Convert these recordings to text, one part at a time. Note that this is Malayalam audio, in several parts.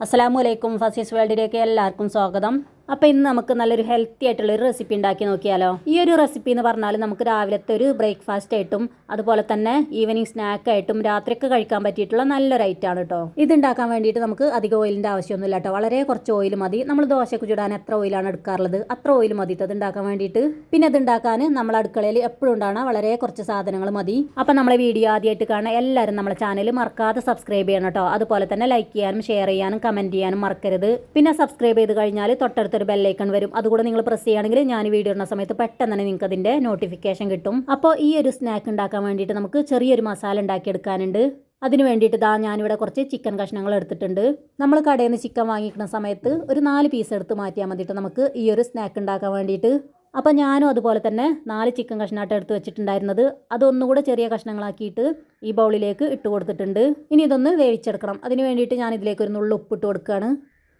അസ്സലാമു അലൈക്കും ഫസീസ് വേൾഡിലേക്ക് എല്ലാവർക്കും സ്വാഗതം. അപ്പോൾ ഇന്ന് നമുക്ക് നല്ലൊരു ഹെൽത്തി ആയിട്ടുള്ളൊരു റെസിപ്പി ഉണ്ടാക്കി നോക്കിയാലോ. ഈ ഒരു റെസിപ്പി എന്ന് പറഞ്ഞാൽ നമുക്ക് രാവിലത്തെ ഒരു ബ്രേക്ക്ഫാസ്റ്റ് ആയിട്ടും അതുപോലെ തന്നെ ഈവനിങ് സ്നാക്ക് ആയിട്ടും രാത്രിയൊക്കെ കഴിക്കാൻ പറ്റിയിട്ടുള്ള നല്ലൊരു ഐറ്റമാണ് കേട്ടോ. ഇതുണ്ടാക്കാൻ വേണ്ടിയിട്ട് നമുക്ക് അധികം ഓയിലിൻ്റെ ആവശ്യമൊന്നുമില്ല കേട്ടോ. വളരെ കുറച്ച് ഓയിൽ മതി. നമ്മൾ ദോശയ്ക്ക് ചുടാൻ എത്ര ഓയിലാണ് എടുക്കാറുള്ളത് അത്ര ഓയിൽ മതി ഇത് ഉണ്ടാക്കാൻ വേണ്ടിയിട്ട്. പിന്നെ ഇത് ഉണ്ടാക്കാൻ നമ്മൾ അടുക്കളയിൽ എപ്പോഴും ഉണ്ടാകുന്ന വളരെ കുറച്ച് സാധനങ്ങൾ മതി. അപ്പം നമ്മളെ വീഡിയോ ആദ്യമായിട്ട് കാണുന്ന എല്ലാവരും നമ്മളെ ചാനൽ മറക്കാതെ സബ്സ്ക്രൈബ് ചെയ്യണം കേട്ടോ. അതുപോലെ തന്നെ ലൈക്ക് ചെയ്യാനും ഷെയർ ചെയ്യാനും കമൻറ്റ് ചെയ്യാനും മറക്കരുത്. പിന്നെ സബ്സ്ക്രൈബ് ചെയ്ത് കഴിഞ്ഞാൽ തൊട്ടടുത്തൊരു ബെല്ലൈക്കൺ വരും. അതുകൂടെ നിങ്ങൾ പ്രസ് ചെയ്യുകയാണെങ്കിൽ ഞാൻ വീഡിയോ ഇടുന്ന സമയത്ത് പെട്ടെന്ന് തന്നെ നിങ്ങൾക്ക് അതിൻ്റെ നോട്ടിഫിക്കേഷൻ കിട്ടും. അപ്പോൾ ഈ ഒരു സ്നാക്ക് ഉണ്ടാക്കാൻ വേണ്ടിയിട്ട് നമുക്ക് ചെറിയൊരു മസാല ഉണ്ടാക്കിയെടുക്കാനുണ്ട്. അതിന് വേണ്ടിയിട്ട് ഞാനിവിടെ കുറച്ച് ചിക്കൻ കഷ്ണങ്ങൾ എടുത്തിട്ടുണ്ട്. നമ്മൾ കടയിൽ നിന്ന് ചിക്കൻ വാങ്ങിക്കുന്ന സമയത്ത് ഒരു 4 പീസ് എടുത്ത് മാറ്റിയാൽ മതിയിട്ട് നമുക്ക് ഈ ഒരു സ്നാക്ക് ഉണ്ടാക്കാൻ വേണ്ടിയിട്ട്. അപ്പോൾ ഞാനും അതുപോലെ തന്നെ 4 ചിക്കൻ കഷ്ണമായിട്ട് എടുത്ത് വെച്ചിട്ടുണ്ടായിരുന്നത് അതൊന്നുകൂടെ ചെറിയ കഷ്ണങ്ങളാക്കിയിട്ട് ഈ ബൗളിലേക്ക് ഇട്ട് കൊടുത്തിട്ടുണ്ട്. ഇനി ഇതൊന്ന് വേവിച്ചെടുക്കണം. അതിന് വേണ്ടിയിട്ട് ഞാൻ ഇതിലേക്ക് ഒരു നുള്ളു ഉപ്പിട്ട് കൊടുക്കുകയാണ്.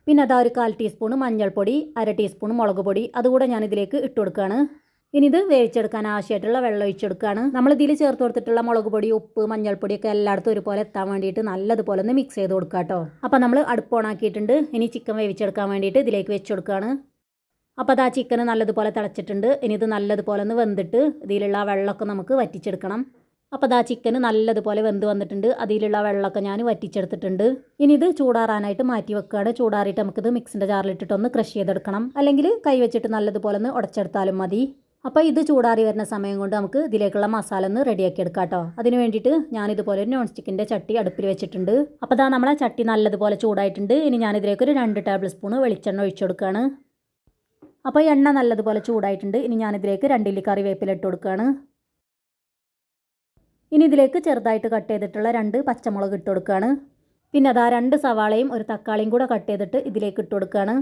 പിന്നെ അതാ ഒരു 1/4 ടീസ്പൂൺ മഞ്ഞൾപ്പൊടി, 1/2 ടീസ്പൂൺ മുളക് പൊടി അതുകൂടെ ഞാൻ ഇതിലേക്ക് ഇട്ട് കൊടുക്കുകയാണ്. ഇനി ഇത് വേവിച്ചെടുക്കാൻ ആവശ്യമായിട്ടുള്ള വെള്ളം ഒഴിച്ചെടുക്കുകയാണ്. നമ്മൾ ഇതിൽ ചേർത്ത് കൊടുത്തിട്ടുള്ള മുളക് പൊടി, ഉപ്പ്, മഞ്ഞൾപ്പൊടിയൊക്കെ എല്ലായിടത്തും ഒരുപോലെ എത്താൻ വേണ്ടിയിട്ട് നല്ലതുപോലെ ഒന്ന് മിക്സ് ചെയ്ത് കൊടുക്കുക കേട്ടോ. അപ്പോൾ നമ്മൾ അടുപ്പ് ഓണാക്കിയിട്ടുണ്ട്. ഇനി ചിക്കൻ വേവിച്ചെടുക്കാൻ വേണ്ടിയിട്ട് ഇതിലേക്ക് വെച്ച് കൊടുക്കുകയാണ്. അപ്പോൾ അത് ആ ചിക്കൻ നല്ലതുപോലെ തിളച്ചിട്ടുണ്ട്. ഇനി ഇത് നല്ലതുപോലെ ഒന്ന് വെന്തിട്ട് ഇതിലുള്ള വെള്ളമൊക്കെ നമുക്ക് വറ്റിച്ചെടുക്കണം. അപ്പോൾ അത് ആ ചിക്കൻ നല്ലതുപോലെ വെന്ത് വന്നിട്ടുണ്ട്. അതിലുള്ള വെള്ളമൊക്കെ ഞാൻ വറ്റിച്ചെടുത്തിട്ടുണ്ട്. ഇനി ഇത് ചൂടാറാനായിട്ട് മാറ്റി വെക്കുകയാണ്. ചൂടാറിയിട്ട് നമുക്കിത് മിക്സിൻ്റെ ജാറിലിട്ടിട്ടൊന്ന് ക്രഷ് ചെയ്തെടുക്കണം. അല്ലെങ്കിൽ കൈ വെച്ചിട്ട് നല്ലതുപോലെ ഒന്ന് ഉടച്ചെടുത്താലും മതി. അപ്പോൾ ഇത് ചൂടാറി വരുന്ന സമയം കൊണ്ട് നമുക്ക് ഇതിലേക്കുള്ള മസാല ഒന്ന് റെഡിയാക്കി എടുക്കാം കേട്ടോ. അതിന് വേണ്ടിയിട്ട് ഞാനിതുപോലെ ഒരു നോൺ സ്റ്റിക്കിൻ്റെ ചട്ടി അടുപ്പിൽ വെച്ചിട്ടുണ്ട്. അപ്പോൾ അതാ നമ്മളെ ചട്ടി നല്ലതുപോലെ ചൂടായിട്ടുണ്ട്. ഇനി ഞാനിതിലേക്ക് ഒരു 2 ടേബിൾ സ്പൂൺ വെളിച്ചെണ്ണ ഒഴിച്ചു കൊടുക്കുകയാണ്. അപ്പോൾ എണ്ണ നല്ലതുപോലെ ചൂടായിട്ടുണ്ട്. ഇനി ഞാനിതിലേക്ക് 2 ഇല്ലി കറിവേപ്പില ഇട്ട് കൊടുക്കുകയാണ്. ഇനി ഇതിലേക്ക് ചെറുതായിട്ട് കട്ട് ചെയ്തിട്ടുള്ള 2 പച്ചമുളക് ഇട്ട് കൊടുക്കുകയാണ്. പിന്നെ അതാ 2 സവാളയും ഒരു തക്കാളിയും കൂടെ കട്ട് ചെയ്തിട്ട് ഇതിലേക്ക് ഇട്ട് കൊടുക്കുകയാണ്.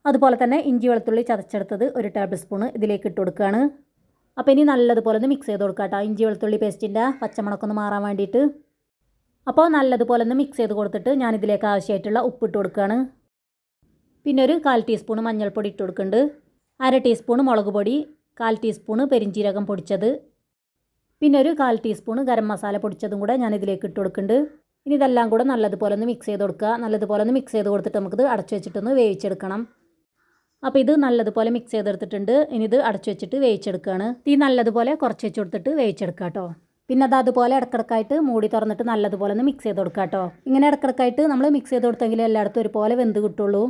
അതുപോലെ തന്നെ ഇഞ്ചി വെളുത്തുള്ളി ചതച്ചെടുത്തത് 1 ടേബിൾ സ്പൂൺ ഇതിലേക്ക് ഇട്ട് കൊടുക്കുകയാണ്. അപ്പോൾ ഇനി നല്ലതുപോലെ ഒന്ന് മിക്സ് ചെയ്ത് കൊടുക്കാം കേട്ടോ. ഇഞ്ചി വെളുത്തുള്ളി പേസ്റ്റിൻ്റെ പച്ചമുളകൊന്ന് മാറാൻ വേണ്ടിയിട്ട്. അപ്പോൾ നല്ലതുപോലെ ഒന്ന് മിക്സ് ചെയ്ത് കൊടുത്തിട്ട് ഞാനിതിലേക്ക് ആവശ്യമായിട്ടുള്ള ഉപ്പിട്ട് കൊടുക്കുകയാണ്. പിന്നെ ഒരു 1/4 ടീസ്പൂൺ മഞ്ഞൾപ്പൊടി ഇട്ട് കൊടുക്കുന്നുണ്ട്. 1/2 ടീസ്പൂൺ മുളക് പൊടി, 1/4 ടീസ്പൂൺ പെരിഞ്ചീരകം പൊടിച്ചത്, പിന്നെ ഒരു 1/4 ടീസ്പൂൺ ഗരം മസാല പൊടിച്ചതും കൂടെ ഞാൻ ഇതിലേക്ക് ഇട്ട് കൊടുക്കുന്നുണ്ട്. ഇനി ഇതെല്ലാം കൂടെ നല്ലതുപോലെ ഒന്ന് മിക്സ് ചെയ്ത് കൊടുക്കുക. നല്ലതുപോലെ ഒന്ന് മിക്സ് ചെയ്ത് കൊടുത്തിട്ട് നമുക്കിത് അടച്ചു വെച്ചിട്ടൊന്ന് വേവിച്ചെടുക്കണം. അപ്പോൾ ഇത് നല്ലതുപോലെ മിക്സ് ചെയ്തെടുത്തിട്ടുണ്ട്. ഇനി ഇത് അടച്ചു വെച്ചിട്ട് വേവിച്ചെടുക്കുകയാണ്. തീ നല്ലതുപോലെ കുറച്ച് വെച്ച് കൊടുത്തിട്ട് വേവിച്ചെടുക്കുക കേട്ടോ. പിന്നെ അത് അതുപോലെ ഇടക്കിടക്കായിട്ട് മൂടി തുറന്നിട്ട് നല്ലതുപോലെ ഒന്ന് മിക്സ് ചെയ്ത് കൊടുക്കുക കേട്ടോ. ഇങ്ങനെ ഇടക്കിടക്കായിട്ട് നമ്മൾ മിക്സ് ചെയ്ത് കൊടുത്തെങ്കിൽ എല്ലായിടത്തും ഒരുപോലെ വെന്ത് കിട്ടുള്ളൂ.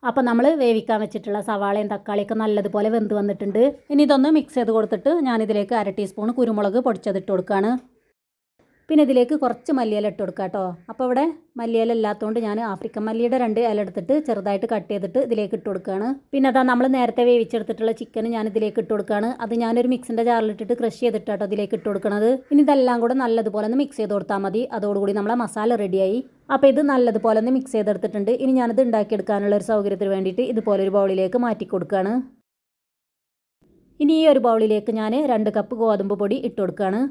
അപ്പോൾ നമ്മൾ വേവിക്കാൻ വെച്ചിട്ടുള്ള സവാളയും തക്കാളിയൊക്കെ നല്ലതുപോലെ വെന്ത് വന്നിട്ടുണ്ട്. ഇനി ഇതൊന്ന് മിക്സ് ചെയ്ത് കൊടുത്തിട്ട് ഞാനിതിലേക്ക് 1/2 ടീസ്പൂൺ കുരുമുളക് പൊടിച്ചതിട്ട് കൊടുക്കുകയാണ്. പിന്നെ ഇതിലേക്ക് കുറച്ച് മല്ലിയില ഇട്ട് കൊടുക്കുക കേട്ടോ. അപ്പോൾ ഇവിടെ മല്ലിയില ഇല്ലാത്തതുകൊണ്ട് ഞാൻ ആഫ്രിക്കൻ മല്ലിയുടെ 2 ഇല എടുത്തിട്ട് ചെറുതായിട്ട് കട്ട് ചെയ്തിട്ട് ഇതിലേക്ക് ഇട്ട് കൊടുക്കുകയാണ്. പിന്നെ അതാ നമ്മൾ നേരത്തെ വേവിച്ചെടുത്തിട്ടുള്ള ചിക്കൻ ഞാൻ ഇതിലേക്ക് ഇട്ട് കൊടുക്കുകയാണ്. അത് ഞാനൊരു മിക്സിൻ്റെ ജാറിലിട്ടിട്ട് ക്രഷ് ചെയ്തിട്ട് കേട്ടോ ഇതിലേക്ക് ഇട്ട് കൊടുക്കുന്നത്. ഇനി ഇതെല്ലാം കൂടെ നല്ലതുപോലെ ഒന്ന് മിക്സ് ചെയ്ത് കൊടുത്താൽ മതി. അതോടുകൂടി നമ്മളെ മസാല റെഡിയായി. അപ്പോൾ ഇത് നല്ലതുപോലെ ഒന്ന് മിക്സ് ചെയ്തെടുത്തിട്ടുണ്ട്. ഇനി ഞാനിത് ഉണ്ടാക്കിയെടുക്കാനുള്ള ഒരു സൗകര്യത്തിന് വേണ്ടിയിട്ട് ഇതുപോലെ ഒരു ബൗളിലേക്ക് മാറ്റി കൊടുക്കുകയാണ്. ഇനി ഈ ഒരു ബൗളിലേക്ക് ഞാൻ 2 കപ്പ് ഗോതമ്പ് പൊടി ഇട്ട് കൊടുക്കുകയാണ്.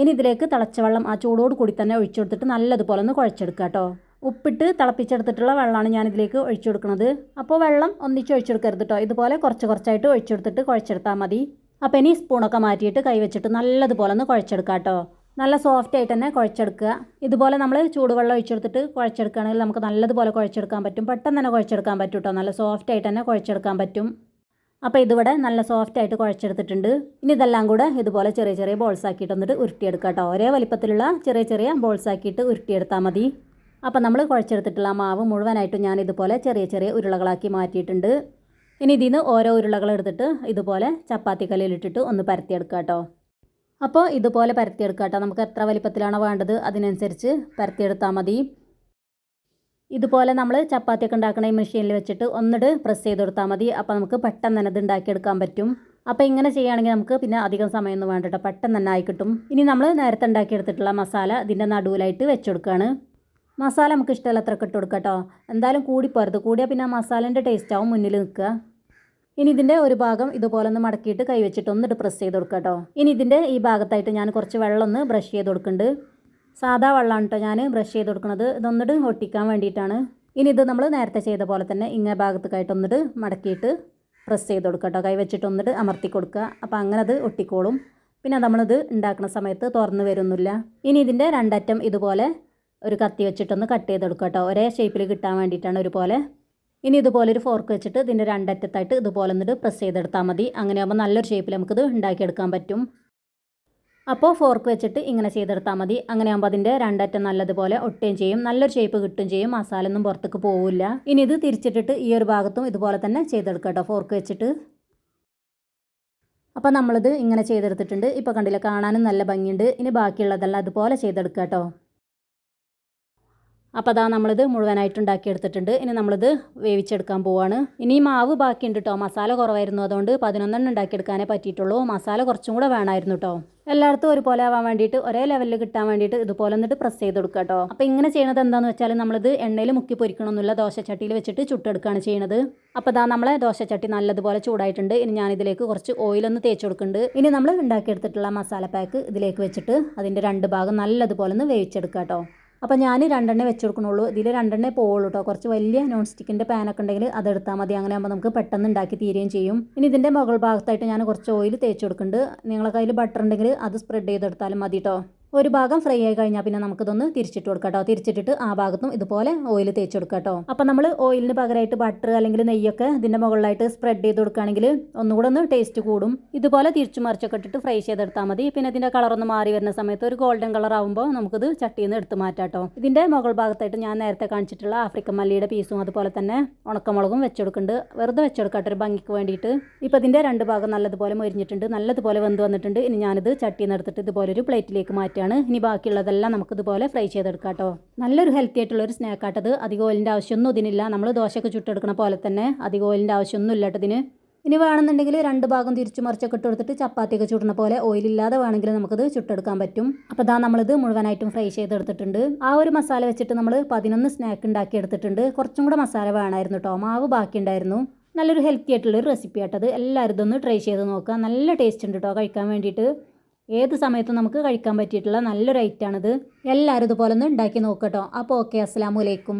ഇനി ഇതിലേക്ക് തിളച്ച വെള്ളം ആ ചൂടോട് കൂടി തന്നെ ഒഴിച്ചു കൊടുത്തിട്ട് നല്ലതുപോലെ ഒന്ന് കുഴച്ചെടുക്കുക കേട്ടോ. ഉപ്പിട്ട് തിളപ്പിച്ചെടുത്തിട്ടുള്ള വെള്ളമാണ് ഞാനിതിലേക്ക് ഒഴിച്ചു കൊടുക്കുന്നത്. അപ്പോൾ വെള്ളം ഒന്നിച്ച് ഒഴിച്ചെടുക്കരുത് കേട്ടോ. ഇതുപോലെ കുറച്ച് കുറച്ചായിട്ട് ഒഴിച്ചെടുത്തിട്ട് കുഴച്ചെടുത്താൽ മതി. അപ്പോൾ ഇനി സ്പൂണൊക്കെ മാറ്റിയിട്ട് കൈ വെച്ചിട്ട് നല്ലതുപോലെ ഒന്ന് കുഴച്ചെടുക്കുക കേട്ടോ. നല്ല സോഫ്റ്റ് ആയിട്ട് തന്നെ കുഴച്ചെടുക്കുക. ഇതുപോലെ നമ്മൾ ചൂടുവെള്ളം ഒഴിച്ചെടുത്തിട്ട് കുഴച്ചെടുക്കുകയാണെങ്കിൽ നമുക്ക് നല്ലതുപോലെ കുഴച്ചെടുക്കാൻ പറ്റും. പെട്ടെന്ന് തന്നെ കുഴച്ചെടുക്കാൻ പറ്റും കേട്ടോ. നല്ല സോഫ്റ്റ് ആയിട്ട് തന്നെ കുഴച്ചെടുക്കാൻ പറ്റും. അപ്പോൾ ഇതിവിടെ നല്ല സോഫ്റ്റ് ആയിട്ട് കുഴച്ചെടുത്തിട്ടുണ്ട്. ഇനി ഇതെല്ലാം കൂടെ ഇതുപോലെ ചെറിയ ചെറിയ ബോൾസ് ആക്കിയിട്ട് വന്നിട്ട് ഉരുട്ടിയെടുക്കുക കേട്ടോ. ഒരേ വലിപ്പത്തിലുള്ള ചെറിയ ചെറിയ ബോൾസ് ആക്കിയിട്ട് ഉരുട്ടിയെടുത്താൽ മതി. അപ്പോൾ നമ്മൾ കുഴച്ചെടുത്തിട്ടുള്ള മാവ് മുഴുവനായിട്ടും ഞാൻ ഇതുപോലെ ചെറിയ ചെറിയ ഉരുളകളാക്കി മാറ്റിയിട്ടുണ്ട്. ഇനി ഇതിൽ നിന്ന് ഓരോ ഉരുളകൾ എടുത്തിട്ട് ഇതുപോലെ ചപ്പാത്തി കല്ലിലിട്ടിട്ട് ഒന്ന് പരത്തിയെടുക്കുക കേട്ടോ. അപ്പോൾ ഇതുപോലെ പരത്തിയെടുക്കുക കേട്ടോ. നമുക്ക് എത്ര വലിപ്പത്തിലാണോ വേണ്ടത് അതിനനുസരിച്ച് പരത്തിയെടുത്താൽ മതി. ഇതുപോലെ നമ്മൾ ചപ്പാത്തിയൊക്കെ ഉണ്ടാക്കണ ഈ മെഷീനിൽ വെച്ചിട്ട് ഒന്നിട്ട് പ്രസ് ചെയ്ത് കൊടുത്താൽ മതി. അപ്പോൾ നമുക്ക് പെട്ടെന്ന് തന്നെ ഇത് ഉണ്ടാക്കിയെടുക്കാൻ പറ്റും. അപ്പോൾ ഇങ്ങനെ ചെയ്യുകയാണെങ്കിൽ നമുക്ക് പിന്നെ അധികം സമയമൊന്നും വേണ്ട കേട്ടോ. പെട്ടെന്ന് തന്നെ ആയി കിട്ടും. ഇനി നമ്മൾ നേരത്തെ ഉണ്ടാക്കിയെടുത്തിട്ടുള്ള മസാല ഇതിൻ്റെ നടുവിലായിട്ട് വെച്ച് കൊടുക്കുകയാണ്. മസാല നമുക്ക് ഇഷ്ടമല്ലത്രയൊക്കെ ഇട്ട് കൊടുക്കുക കേട്ടോ. എന്തായാലും കൂടിപ്പോരുത്. കൂടിയാൽ പിന്നെ ആ മസാലേൻ്റെ ടേസ്റ്റ് ആവും മുന്നിൽ നിൽക്കുക. ഇനി ഇതിൻ്റെ ഒരു ഭാഗം ഇതുപോലെ ഒന്ന് മടക്കിയിട്ട് കൈ വെച്ചിട്ട് ഒന്നിട്ട് പ്രസ് ചെയ്ത് കൊടുക്കുക കേട്ടോ. ഇനി ഇതിൻ്റെ ഈ ഭാഗത്തായിട്ട് ഞാൻ കുറച്ച് വെള്ളം ഒന്ന് ബ്രഷ് ചെയ്ത് കൊടുക്കുന്നുണ്ട്. സാധാ വെള്ളമാണ് കേട്ടോ ഞാൻ ബ്രഷ് ചെയ്ത് കൊടുക്കുന്നത്. ഇതൊന്നിട്ട് ഒട്ടിക്കാൻ വേണ്ടിയിട്ടാണ്. ഇനി ഇത് നമ്മൾ നേരത്തെ ചെയ്ത പോലെ തന്നെ ഇങ്ങേ ഭാഗത്തേക്കായിട്ട് ഒന്നിട്ട് മടക്കിയിട്ട് പ്രസ് ചെയ്ത് കൊടുക്കുക കേട്ടോ. കൈ വെച്ചിട്ട് ഒന്നിട്ട് അമർത്തി കൊടുക്കുക. അപ്പോൾ അങ്ങനെ അത് ഒട്ടിക്കോളും. പിന്നെ നമ്മളിത് ഉണ്ടാക്കുന്ന സമയത്ത് തുറന്ന് വരുന്നില്ല. ഇനി ഇതിൻ്റെ രണ്ടറ്റം ഇതുപോലെ ഒരു കത്തി വെച്ചിട്ടൊന്ന് കട്ട് ചെയ്തെടുക്കുക കേട്ടോ. ഒരേ ഷേപ്പിൽ കിട്ടാൻ വേണ്ടിയിട്ടാണ് ഒരുപോലെ. ഇനി ഇതുപോലെ ഒരു ഫോർക്ക് വെച്ചിട്ട് ഇതിൻ്റെ രണ്ടറ്റത്തായിട്ട് ഇതുപോലെ എന്നിട്ട് പ്രസ് ചെയ്തെടുത്താൽ മതി. അങ്ങനെയാകുമ്പോൾ നല്ലൊരു ഷേപ്പിൽ നമുക്കിത് ഉണ്ടാക്കിയെടുക്കാൻ പറ്റും. അപ്പോൾ ഫോർക്ക് വെച്ചിട്ട് ഇങ്ങനെ ചെയ്തെടുത്താൽ മതി. അങ്ങനെയാകുമ്പോൾ അതിൻ്റെ രണ്ടറ്റം നല്ലതുപോലെ ഒട്ടുകയും ചെയ്യും, നല്ലൊരു ഷേപ്പ് കിട്ടുകയും ചെയ്യും, മസാല ഒന്നും പുറത്തേക്ക് പോവില്ല. ഇനി ഇത് തിരിച്ചിട്ടിട്ട് ഈ ഒരു ഭാഗത്തും ഇതുപോലെ തന്നെ ചെയ്തെടുക്കുക കേട്ടോ, ഫോർക്ക് വെച്ചിട്ട്. അപ്പോൾ നമ്മളിത് ഇങ്ങനെ ചെയ്തെടുത്തിട്ടുണ്ട്. ഇപ്പോൾ കണ്ടില്ല, കാണാനും നല്ല ഭംഗിയുണ്ട്. ഇനി ബാക്കിയുള്ളതെല്ലാം അതുപോലെ ചെയ്തെടുക്കുക കേട്ടോ. അപ്പോൾ അതാ നമ്മളിത് മുഴുവനായിട്ട് ഉണ്ടാക്കിയെടുത്തിട്ടുണ്ട്. ഇനി നമ്മളിത് വേവിച്ചെടുക്കാൻ പോവാണ്. ഇനി മാവ് ബാക്കിയുണ്ട് കേട്ടോ. മസാല കുറവായിരുന്നു, അതുകൊണ്ട് 11 ഉണ്ടാക്കിയെടുക്കാനേ പറ്റിയിട്ടുള്ളൂ. മസാല കുറച്ചും കൂടെ വേണമായിരുന്നു കേട്ടോ. എല്ലായിടത്തും ഒരുപോലെ ആവാൻ വേണ്ടിയിട്ട്, ഒരേ ലെവലിൽ കിട്ടാൻ വേണ്ടിയിട്ട് ഇതുപോലെ എന്നിട്ട് പ്രസ് ചെയ്ത് കൊടുക്കുക കേട്ടോ. അപ്പോൾ ഇങ്ങനെ ചെയ്യണത് എന്താണെന്ന് വെച്ചാൽ നമ്മളിത് എണ്ണയിൽ മുക്കി പൊരിക്കണമെന്നില്ല, ദോശച്ചട്ടിയിൽ വെച്ചിട്ട് ചുട്ടെടുക്കുകയാണ് ചെയ്യുന്നത്. അപ്പോൾ ഇതാ നമ്മളെ ദോശച്ചട്ടി നല്ലതുപോലെ ചൂടായിട്ടുണ്ട്. ഇനി ഞാനിതിലേക്ക് കുറച്ച് ഓയിലൊന്ന് തേച്ച് കൊടുക്കുന്നുണ്ട്. ഇനി നമ്മൾ ഉണ്ടാക്കിയെടുത്തിട്ടുള്ള മസാല പാക്ക് ഇതിലേക്ക് വെച്ചിട്ട് അതിൻ്റെ 2 ഭാഗം നല്ലതുപോലെ ഒന്ന് വേവിച്ചെടുക്കുക കേട്ടോ. അപ്പോൾ ഞാൻ 2 വെച്ച് കൊടുക്കണുള്ളൂ. ഇതിൽ 2 പോവുള്ളൂ കേട്ടോ. കുറച്ച് വലിയ നോൺ സ്റ്റിക്കിൻ്റെ പാനൊക്കെ ഉണ്ടെങ്കിൽ അതെടുത്താൽ മതി. അങ്ങനെ ആകുമ്പോൾ നമുക്ക് പെട്ടെന്ന് ഉണ്ടാക്കി തീരുകയും ചെയ്യും. ഇനി ഇതിൻ്റെ മുകൾ ഭാഗത്തായിട്ട് ഞാൻ കുറച്ച് ഓയിൽ തേച്ച് കൊടുക്കുന്നുണ്ട്. നിങ്ങളുടെ കയ്യിൽ ബട്ടർ ഉണ്ടെങ്കിൽ അത് സ്പ്രെഡ് ചെയ്തെടുത്താലും മതി കേട്ടോ. ഒരു ഭാഗം ഫ്രൈ ആയി കഴിഞ്ഞാൽ പിന്നെ നമുക്കിതൊന്ന് തിരിച്ചിട്ട് കൊടുക്കാം കേട്ടോ. തിരിച്ചിട്ടിട്ട് ആ ഭാഗത്തും ഇതുപോലെ ഓയിൽ തേച്ച് കൊടുക്കാം കേട്ടോ. അപ്പോൾ നമ്മൾ ഓയിലിന് പകരമായിട്ട് ബട്ടർ അല്ലെങ്കിൽ നെയ്യൊക്കെ ഇതിൻ്റെ മുകളിലായിട്ട് സ്പ്രെഡ് ചെയ്ത് കൊടുക്കുകയാണെങ്കിൽ ഒന്നുകൂടെ ഒന്ന് ടേസ്റ്റ് കൂടും. ഇതുപോലെ തിരിച്ചു മറിച്ചൊക്കെ ഇട്ടിട്ട് ഫ്രൈ ചെയ്തെടുത്താൽ മതി. പിന്നെ ഇതിൻ്റെ കളറൊന്ന് മാറി വരുന്ന സമയത്ത് ഒരു ഗോൾഡൻ കളർ ആകുമ്പോൾ നമുക്കിത് ചട്ടിയിൽ നിന്ന് എടുത്ത് മാറ്റാം കേട്ടോ. ഇതിൻ്റെ മുകൾ ഭാഗത്തായിട്ട് ഞാൻ നേരത്തെ കാണിച്ചിട്ടുള്ള ആഫ്രിക്കൻ മല്ലിയുടെ പീസും അതുപോലെ തന്നെ ഉണക്കമുളകും വെച്ചെടുക്കുന്നുണ്ട്. വെറുതെ വെച്ചെടുക്കാട്ടോ, ഒരു ഭംഗിക്ക് വേണ്ടിയിട്ട്. ഇപ്പോൾ ഇതിൻ്റെ 2 ഭാഗം നല്ലതുപോലെ മൊരിഞ്ഞിട്ടുണ്ട്, നല്ലതുപോലെ വെന്ത് വന്നിട്ടുണ്ട്. ഇനി ഞാനിത് ചട്ടിയിൽ നിന്ന് എടുത്തിട്ട് ഇതുപോലെ ഒരു പ്ലേറ്റിലേക്ക് മാറ്റാം. ഇനി ബാക്കിയുള്ളതെല്ലാം നമുക്കിതുപോലെ ഫ്രൈ ചെയ്തെടുക്കാം കേട്ടോ. നല്ലൊരു ഹെൽത്തി ആയിട്ടുള്ളൊരു സ്നാക്കാട്ടത്. അധികം ഓയിലിൻ്റെ ആവശ്യമൊന്നും ഇതിനില്ല. നമ്മൾ ദോശയൊക്കെ ചുട്ടെടുക്കണ പോലെ തന്നെ അധികം ഓയിലിൻ്റെ ആവശ്യമൊന്നും ഇല്ല ഇതിന്. ഇനി വേണമെന്നുണ്ടെങ്കിൽ 2 ഭാഗം തിരിച്ചു മറിച്ചൊക്കെ ഇട്ട് കൊടുത്തിട്ട് ചപ്പാത്തിയൊക്കെ ചുടുന്ന പോലെ ഓയിലില്ലാതെ വേണമെങ്കിൽ നമുക്കത് ചുട്ടെടുക്കാൻ പറ്റും. അപ്പോൾ ഇതാ നമ്മളിത് മുഴുവനായിട്ടും ഫ്രൈ ചെയ്തെടുത്തിട്ടുണ്ട്. ആ ഒരു മസാല വെച്ചിട്ട് നമ്മൾ 11 സ്നാക്ക് ഉണ്ടാക്കി എടുത്തിട്ടുണ്ട്. കുറച്ചും കൂടെ മസാല വേണമായിരുന്നു കേട്ടോ, മാവ് ബാക്കിയുണ്ടായിരുന്നു. നല്ലൊരു ഹെൽത്തി ആയിട്ടുള്ളൊരു റെസിപ്പി ആട്ടത്. എല്ലാവരും ഇതൊന്ന് ട്രൈ ചെയ്ത് നോക്കുക. നല്ല ടേസ്റ്റ് ഉണ്ട് കേട്ടോ കഴിക്കാൻ വേണ്ടിയിട്ട്. ഏത് സമയത്തും നമുക്ക് കഴിക്കാൻ പറ്റിയിട്ടുള്ള നല്ലൊരു ഐറ്റമാണിത്. എല്ലാവരും ഇതുപോലെ ഒന്ന് ഉണ്ടാക്കി നോക്കട്ടോ. അപ്പോൾ ഓക്കെ, അസ്സലാമു അലൈക്കും.